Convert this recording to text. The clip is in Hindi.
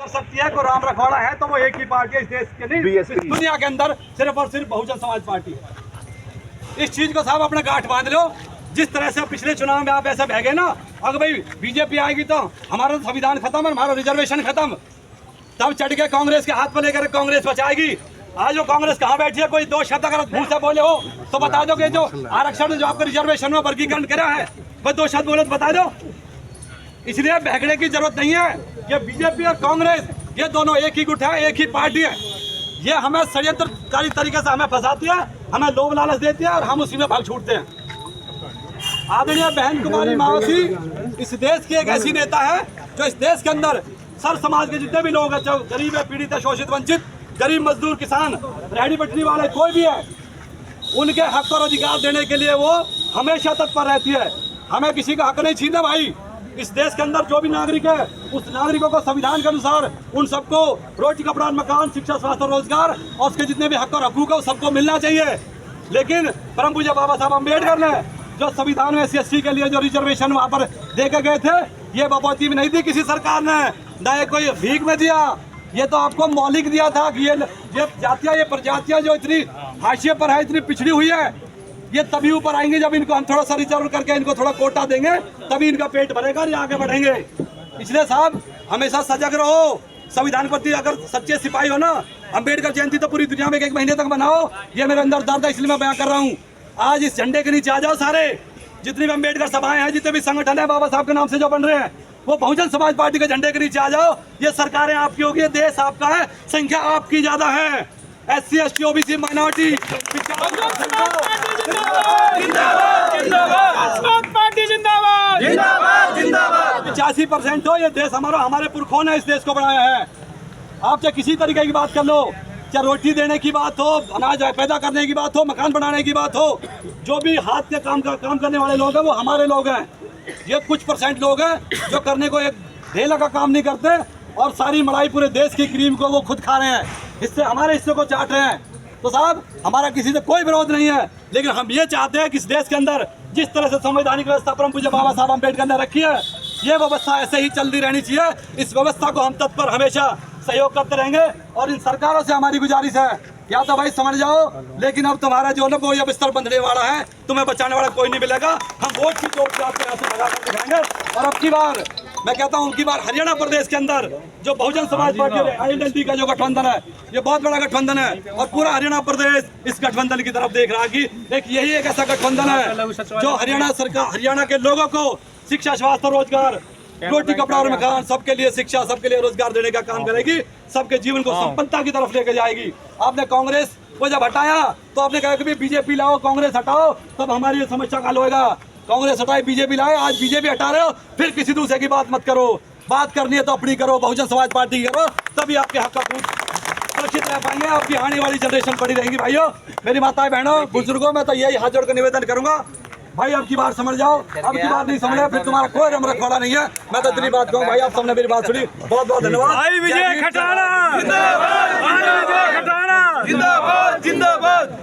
कर सकती है, कोई राम रखवाड़ा है तो वो एक ही पार्टी है इस देश के नहीं, इस दुनिया के अंदर सिर्फ और सिर्फ बहुजन समाज पार्टी है। इस चीज को साहब अपना गांठ बांध लो। जिस तरह से पिछले चुनाव में आप ऐसे बह गए ना, अगर भाई बीजेपी आएगी तो हमारा संविधान खत्म है, हमारा रिजर्वेशन खत्म, तब चढ़ के कांग्रेस के हाथ पर लेकर कांग्रेस बचाएगी। आज वो कांग्रेस कहाँ बैठी है? कोई दो शब्द अगर मुंह से बोले हो तो बता दो कि जो आरक्षण जो आपका रिजर्वेशन में वर्गीकरण करा है, कोई दो शब्द बोले तो बता दो। इसलिए बहकने की जरूरत नहीं है। ये बीजेपी और कांग्रेस ये दोनों एक ही गुट है, एक ही पार्टी है। ये हमें षड्यंत्रकारी तरीके से हमें फंसाती है, हमें लोभ लालच देती है और हम उसी में भाग छूटते हैं। आदरणीय बहन कुमारी मायावती इस देश की एक ऐसी नेता है जो इस देश के अंदर सर समाज के जितने भी लोग हैं, जो गरीब है, पीड़ित है, शोषित, वंचित, गरीब, मजदूर, किसान, रेहड़ी पटरी वाले, कोई भी है, उनके हक और अधिकार देने के लिए वो हमेशा तत्पर रहती है। हमें किसी का हक नहीं छीनना भाई। इस देश के अंदर जो भी नागरिक है, उस नागरिकों को संविधान के अनुसार उन सबको रोटी, कपड़ा, मकान, शिक्षा, स्वास्थ्य, रोजगार और उसके जितने भी हक और हकूक है सबको मिलना चाहिए। लेकिन परम पूज्य बाबा साहब अम्बेडकर ने जो संविधान में SC के लिए जो रिजर्वेशन वहाँ पर दे के गए थे, ये बपौती में नहीं दी किसी सरकार ने, न ये कोई भीख में दिया। ये तो आपको मौलिक दिया था कि ये जातियाँ, ये प्रजातियाँ जो इतनी हाशिए पर है, इतनी पिछड़ी हुई है, ये तभी ऊपर आएंगे जब इनको हम थोड़ा सा रिजर्व करके इनको थोड़ा कोटा देंगे, तभी इनका पेट भरेगा, ये आगे बढ़ेंगे। इसलिए साहब हमेशा सजग रहो। संविधान प्रति अगर सच्चे सिपाही हो ना, अम्बेडकर जयंती तो पूरी दुनिया में 1 महीने तक मनाओ। ये मेरे अंदर दर्द है, इसलिए मैं बयां कर रहा हूँ। आज इस झंडे के नीचे आ जाओ सारे, जितनी भी अम्बेडकर सभाएं हैं, जितने भी संगठन है बाबा साहब के नाम से जो बन रहे हैं, वो बहुजन समाज पार्टी के झंडे के नीचे आ जाओ। ये सरकारें आपकी होगी, ये देश आपका है, संख्या आपकी ज्यादा है। SC ST OBC माइनॉरिटी 85% हो। ये देश हमारा, हमारे पुरखों ने इस देश को बनाया है। आप चाहे किसी तरीके की बात कर लो, चाहे रोटी देने की बात हो, अनाज पैदा करने की बात हो, मकान बनाने की बात हो, जो भी हाथ के काम करने वाले लोग हैं वो हमारे लोग हैं। ये कुछ % लोग हैं जो करने को एक ढेला का काम नहीं करते और सारी मलाई पूरे देश की क्रीम को वो खुद खा रहे हैं, इससे हमारे हिस्से को चाट रहे हैं। तो साहब हमारा किसी से कोई विरोध नहीं है, लेकिन हम ये चाहते हैं कि इस देश के अंदर जिस तरह से संवैधानिक व्यवस्था परम पूज्य बाबा साहब अम्बेडकर ने रखी है, ये व्यवस्था ऐसे ही चलती रहनी चाहिए। इस व्यवस्था को हम तत्पर हमेशा सहयोग करते रहेंगे। और इन सरकारों से हमारी गुजारिश है, या तो भाई समझ जाओ, लेकिन अब तुम्हारा जो लोग ये बिस्तर बंधने वाला है, तुम्हें बचाने वाला कोई नहीं मिलेगा। हम वोट की चोट से आपके यहाँ से भगा कर दिखाएंगे। और अब की बार मैं कहता हूँ, उनकी बार हरियाणा प्रदेश के अंदर जो बहुजन समाज पार्टी INLD का जो गठबंधन है, ये बहुत बड़ा गठबंधन है और पूरा हरियाणा प्रदेश इस गठबंधन की तरफ देख रहा है कि यही एक ऐसा गठबंधन है जो हरियाणा सरकार, हरियाणा के लोगों को शिक्षा, स्वास्थ्य, रोजगार, रोटी, कपड़ा और मकान, सबके लिए शिक्षा, सबके लिए रोजगार देने का काम करेगी, सबके जीवन को संपन्नता की तरफ लेके जाएगी। आपने कांग्रेस को जब हटाया तो आपने कहा कि बीजेपी लाओ, कांग्रेस हटाओ, तब हमारी ये समस्या का हल होगा। कांग्रेस हटाई, बीजेपी लाए, आज बीजेपी हटा रहे हो, फिर किसी दूसरे की बात मत करो। बात करनी है तो अपनी करो, बहुजन समाज पार्टी की करो, तभी आपके हक का सुरक्षित रह पाएंगे। आपकी आने वाली जनरेशन पड़ी रहेगी। भाइयों, मेरी माताएं, बहनों, बुजुर्गों, मैं तो यही हाथ जोड़कर निवेदन करूंगा, भाई अब की बार समझ जाओ। अब की बार नहीं समझे फिर तुम्हारा कोई रम रखवाड़ा नहीं है। मैं तो इतनी बात कहूँ भाई, आप सबने मेरी बात सुनी, बहुत बहुत धन्यवाद। भाई विजय खटाना जिंदाबाद, भाई विजय खटाना जिंदाबाद, जिंदाबाद।